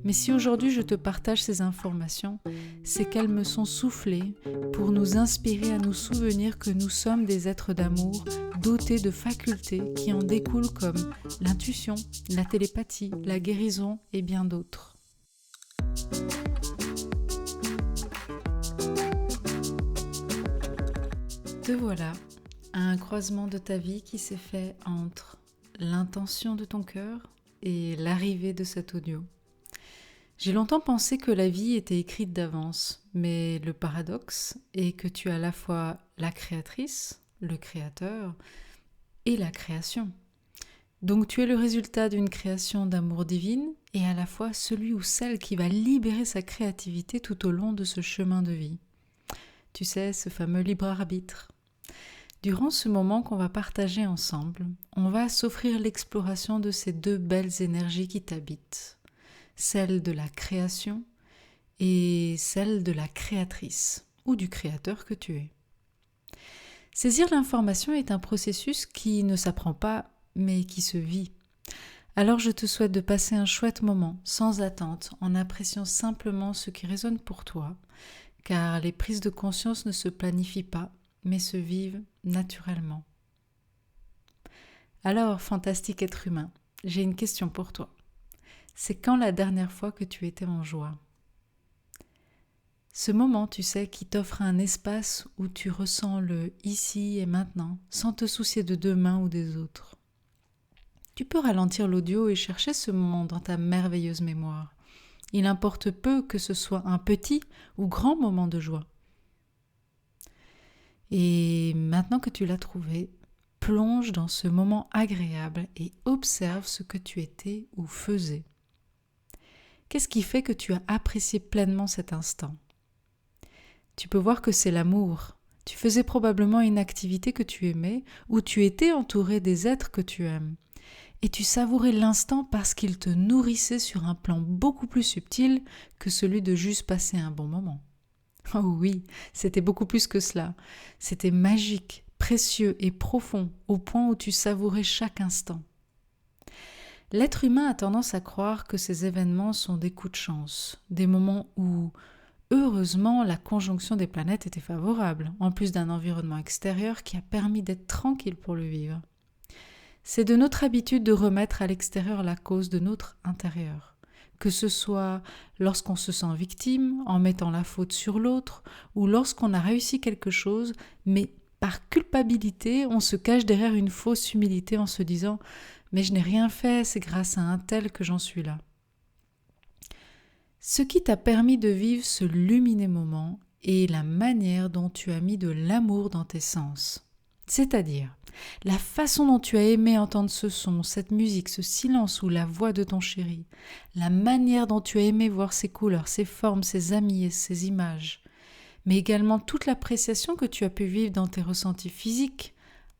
Mais si aujourd'hui je te partage ces informations, c'est qu'elles me sont soufflées pour nous inspirer à nous souvenir que nous sommes des êtres d'amour dotés de facultés qui en découlent comme l'intuition, la télépathie, la guérison et bien d'autres. Te voilà à un croisement de ta vie qui s'est fait entre l'intention de ton cœur et l'arrivée de cet audio. J'ai longtemps pensé que la vie était écrite d'avance, mais le paradoxe est que tu es à la fois la créatrice, le créateur et la création. Donc tu es le résultat d'une création d'amour divine et à la fois celui ou celle qui va libérer sa créativité tout au long de ce chemin de vie. Tu sais, ce fameux libre arbitre. Durant ce moment qu'on va partager ensemble, on va s'offrir l'exploration de ces deux belles énergies qui t'habitent. Celle de la création et celle de la créatrice ou du créateur que tu es. Saisir l'information est un processus qui ne s'apprend pas mais qui se vit. Alors je te souhaite de passer un chouette moment sans attente en appréciant simplement ce qui résonne pour toi car les prises de conscience ne se planifient pas mais se vivent naturellement. Alors, fantastique être humain, j'ai une question pour toi. C'est quand la dernière fois que tu étais en joie? Ce moment, tu sais, qui t'offre un espace où tu ressens le ici et maintenant, sans te soucier de demain ou des autres. Tu peux ralentir l'audio et chercher ce moment dans ta merveilleuse mémoire. Il importe peu que ce soit un petit ou grand moment de joie. Et maintenant que tu l'as trouvé, plonge dans ce moment agréable et observe ce que tu étais ou faisais. Qu'est-ce qui fait que tu as apprécié pleinement cet instant? Tu peux voir que c'est l'amour. Tu faisais probablement une activité que tu aimais ou tu étais entouré des êtres que tu aimes. Et tu savourais l'instant parce qu'il te nourrissait sur un plan beaucoup plus subtil que celui de juste passer un bon moment. Oh oui, c'était beaucoup plus que cela. C'était magique, précieux et profond au point où tu savourais chaque instant. L'être humain a tendance à croire que ces événements sont des coups de chance, des moments où, heureusement, la conjonction des planètes était favorable, en plus d'un environnement extérieur qui a permis d'être tranquille pour le vivre. C'est de notre habitude de remettre à l'extérieur la cause de notre intérieur, que ce soit lorsqu'on se sent victime, en mettant la faute sur l'autre, ou lorsqu'on a réussi quelque chose, mais par culpabilité, on se cache derrière une fausse humilité en se disant « mais je n'ai rien fait, c'est grâce à un tel que j'en suis là ». Ce qui t'a permis de vivre ce lumineux moment est la manière dont tu as mis de l'amour dans tes sens. C'est-à-dire la façon dont tu as aimé entendre ce son, cette musique, ce silence ou la voix de ton chéri, la manière dont tu as aimé voir ses couleurs, ses formes, ses amis et ses images, mais également toute l'appréciation que tu as pu vivre dans tes ressentis physiques,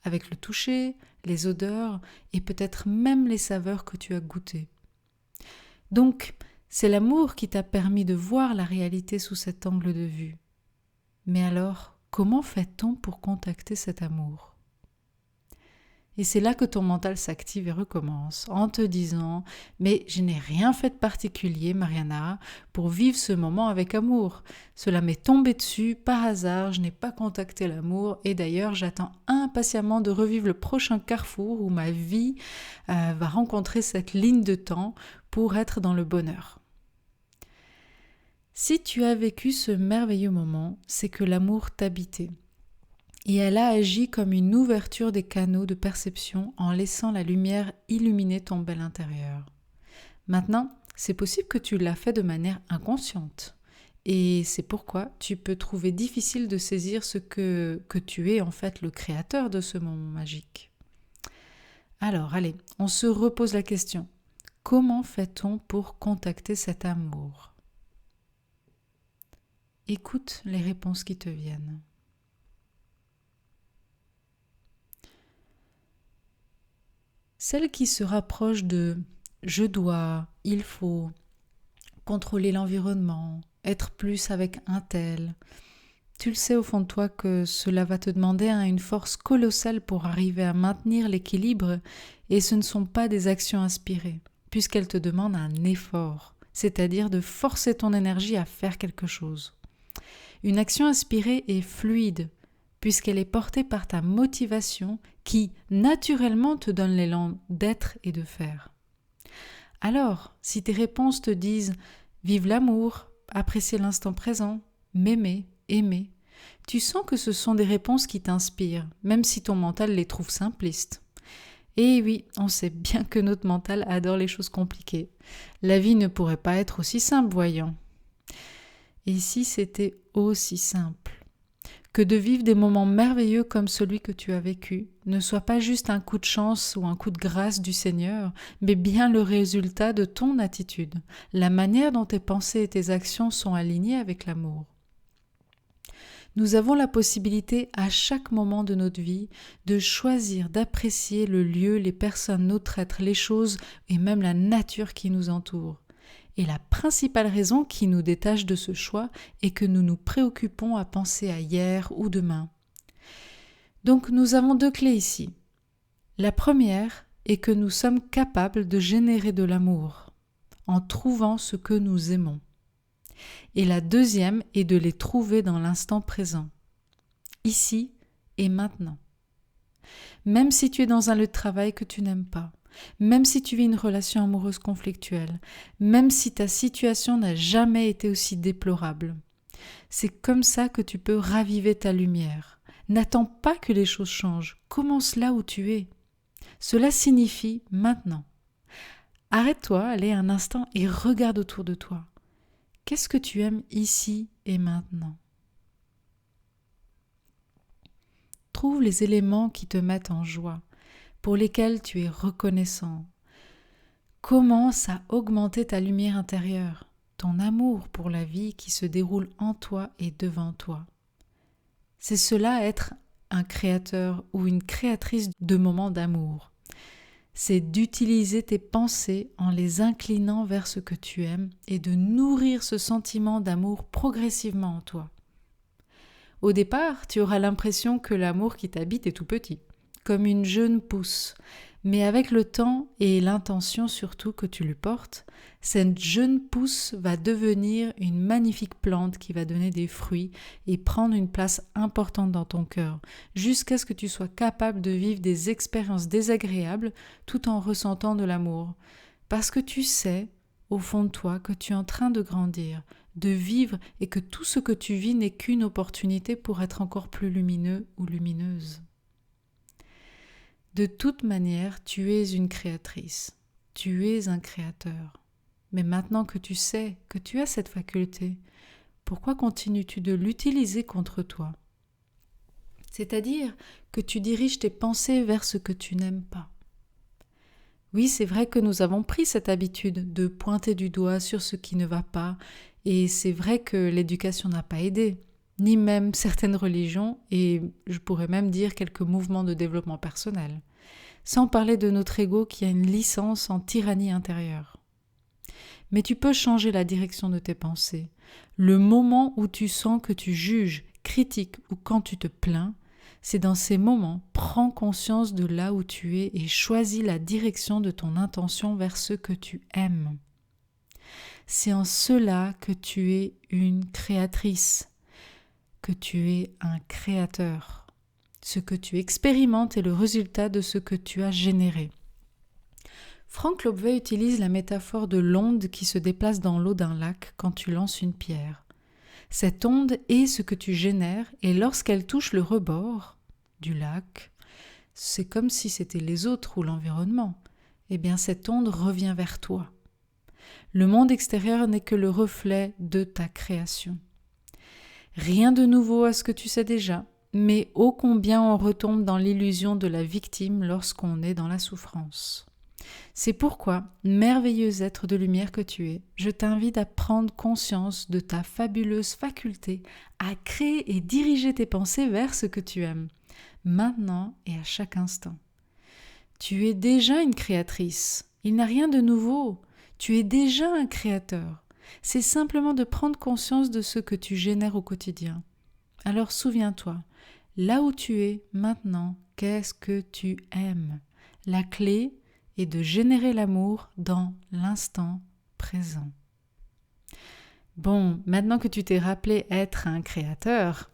avec le toucher, les odeurs et peut-être même les saveurs que tu as goûtées. Donc, c'est l'amour qui t'a permis de voir la réalité sous cet angle de vue. Mais alors, comment fait-on pour contacter cet amour ? Et c'est là que ton mental s'active et recommence, en te disant « Mais je n'ai rien fait de particulier, Mariana, pour vivre ce moment avec amour. Cela m'est tombé dessus, par hasard, je n'ai pas contacté l'amour, et d'ailleurs j'attends impatiemment de revivre le prochain carrefour où ma vie va rencontrer cette ligne de temps pour être dans le bonheur. » Si tu as vécu ce merveilleux moment, c'est que l'amour t'habitait. Et elle a agi comme une ouverture des canaux de perception en laissant la lumière illuminer ton bel intérieur. Maintenant, c'est possible que tu l'as fait de manière inconsciente. Et c'est pourquoi tu peux trouver difficile de saisir ce que tu es en fait le créateur de ce moment magique. Alors, allez, on se repose la question. Comment fait-on pour contacter cet amour ? Écoute les réponses qui te viennent. Celle qui se rapproche de « je dois »,« il faut », contrôler l'environnement, être plus avec un tel. Tu le sais au fond de toi que cela va te demander une force colossale pour arriver à maintenir l'équilibre et ce ne sont pas des actions inspirées, puisqu'elles te demandent un effort. c'est-à-dire de forcer ton énergie à faire quelque chose. Une action inspirée est fluide, puisqu'elle est portée par ta motivation qui, naturellement, te donne l'élan d'être et de faire. Alors, si tes réponses te disent « vive l'amour »,« apprécier l'instant présent »,« m'aimer »,« aimer », tu sens que ce sont des réponses qui t'inspirent, même si ton mental les trouve simplistes. Et oui, on sait bien que notre mental adore les choses compliquées. La vie ne pourrait pas être aussi simple, voyons. Et si c'était aussi simple ? Que de vivre des moments merveilleux comme celui que tu as vécu ne soit pas juste un coup de chance ou un coup de grâce du Seigneur, mais bien le résultat de ton attitude, la manière dont tes pensées et tes actions sont alignées avec l'amour. Nous avons la possibilité à chaque moment de notre vie de choisir d'apprécier le lieu, les personnes, notre être, les choses et même la nature qui nous entoure. Et la principale raison qui nous détache de ce choix est que nous nous préoccupons à penser à hier ou demain. Donc nous avons 2 clés ici. La première est que nous sommes capables de générer de l'amour en trouvant ce que nous aimons. Et la deuxième est de les trouver dans l'instant présent, ici et maintenant. Même si tu es dans un lieu de travail que tu n'aimes pas, même si tu vis une relation amoureuse conflictuelle, même si ta situation n'a jamais été aussi déplorable, c'est comme ça que tu peux raviver ta lumière. N'attends pas que les choses changent, commence là où tu es. Cela signifie maintenant. Arrête-toi, allez un instant et regarde autour de toi. Qu'est-ce que tu aimes ici et maintenant ? Trouve les éléments qui te mettent en joie, pour lesquels tu es reconnaissant. Commence à augmenter ta lumière intérieure, ton amour pour la vie qui se déroule en toi et devant toi. C'est cela être un créateur ou une créatrice de moments d'amour. C'est d'utiliser tes pensées en les inclinant vers ce que tu aimes et de nourrir ce sentiment d'amour progressivement en toi. Au départ, tu auras l'impression que l'amour qui t'habite est tout petit, comme une jeune pousse. Mais avec le temps et l'intention surtout que tu lui portes, cette jeune pousse va devenir une magnifique plante qui va donner des fruits et prendre une place importante dans ton cœur, jusqu'à ce que tu sois capable de vivre des expériences désagréables tout en ressentant de l'amour. Parce que tu sais, au fond de toi, que tu es en train de grandir, de vivre et que tout ce que tu vis n'est qu'une opportunité pour être encore plus lumineux ou lumineuse. De toute manière, tu es une créatrice, tu es un créateur. Mais maintenant que tu sais que tu as cette faculté, pourquoi continues-tu de l'utiliser contre toi ? C'est-à-dire que tu diriges tes pensées vers ce que tu n'aimes pas. Oui, c'est vrai que nous avons pris cette habitude de pointer du doigt sur ce qui ne va pas, et c'est vrai que l'éducation n'a pas aidé, ni même certaines religions, et je pourrais même dire quelques mouvements de développement personnel, sans parler de notre ego qui a une licence en tyrannie intérieure. Mais tu peux changer la direction de tes pensées. Le moment où tu sens que tu juges, critiques ou quand tu te plains, c'est dans ces moments, prends conscience de là où tu es et choisis la direction de ton intention vers ce que tu aimes. C'est en cela que tu es une créatrice, que tu es un créateur. Ce que tu expérimentes est le résultat de ce que tu as généré. Frank Lobvet utilise la métaphore de l'onde qui se déplace dans l'eau d'un lac quand tu lances une pierre. Cette onde est ce que tu génères et lorsqu'elle touche le rebord du lac, c'est comme si c'était les autres ou l'environnement. Eh bien, cette onde revient vers toi. Le monde extérieur n'est que le reflet de ta création. Rien de nouveau à ce que tu sais déjà, mais ô combien on retombe dans l'illusion de la victime lorsqu'on est dans la souffrance. C'est pourquoi, merveilleux être de lumière que tu es, je t'invite à prendre conscience de ta fabuleuse faculté à créer et diriger tes pensées vers ce que tu aimes, maintenant et à chaque instant. Tu es déjà une créatrice, il n'y a rien de nouveau, tu es déjà un créateur. C'est simplement de prendre conscience de ce que tu génères au quotidien. Alors souviens-toi, là où tu es maintenant, qu'est-ce que tu aimes ? La clé est de générer l'amour dans l'instant présent. Bon, maintenant que tu t'es rappelé être un créateur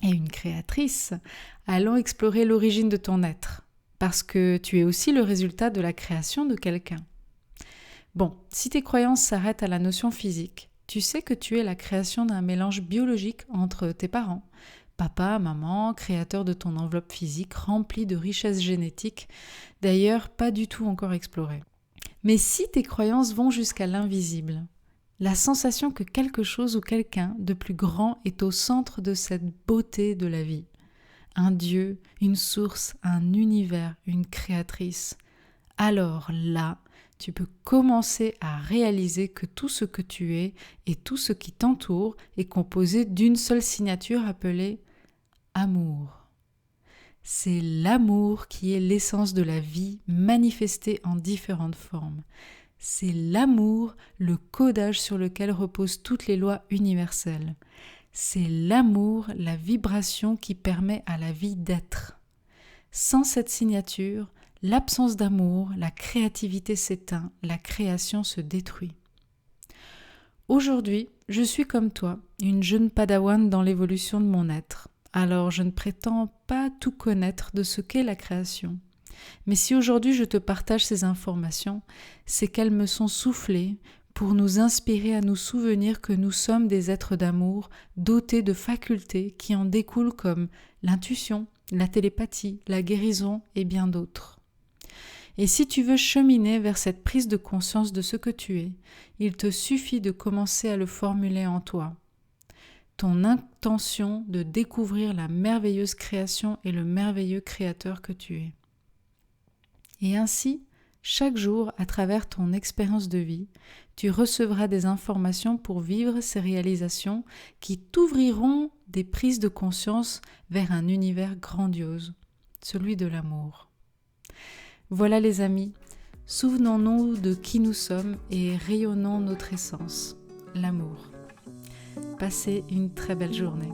et une créatrice, allons explorer l'origine de ton être, parce que tu es aussi le résultat de la création de quelqu'un. Bon, si tes croyances s'arrêtent à la notion physique, tu sais que tu es la création d'un mélange biologique entre tes parents, papa, maman, créateur de ton enveloppe physique remplie de richesses génétiques, d'ailleurs pas du tout encore explorées. Mais si tes croyances vont jusqu'à l'invisible, la sensation que quelque chose ou quelqu'un de plus grand est au centre de cette beauté de la vie, un Dieu, une source, un univers, une créatrice, alors là, tu peux commencer à réaliser que tout ce que tu es et tout ce qui t'entoure est composé d'une seule signature appelée amour. C'est l'amour qui est l'essence de la vie manifestée en différentes formes. C'est l'amour, le codage sur lequel reposent toutes les lois universelles. C'est l'amour, la vibration qui permet à la vie d'être. Sans cette signature, l'absence d'amour, la créativité s'éteint, la création se détruit. Aujourd'hui, je suis comme toi, une jeune padawan dans l'évolution de mon être. Alors je ne prétends pas tout connaître de ce qu'est la création. Mais si aujourd'hui je te partage ces informations, c'est qu'elles me sont soufflées pour nous inspirer à nous souvenir que nous sommes des êtres d'amour dotés de facultés qui en découlent comme l'intuition, la télépathie, la guérison et bien d'autres. Et si tu veux cheminer vers cette prise de conscience de ce que tu es, il te suffit de commencer à le formuler en toi. Ton intention de découvrir la merveilleuse création et le merveilleux créateur que tu es. Et ainsi, chaque jour, à travers ton expérience de vie, tu recevras des informations pour vivre ces réalisations qui t'ouvriront des prises de conscience vers un univers grandiose, celui de l'amour. Voilà les amis, souvenons-nous de qui nous sommes et rayonnons notre essence, l'amour. Passez une très belle journée.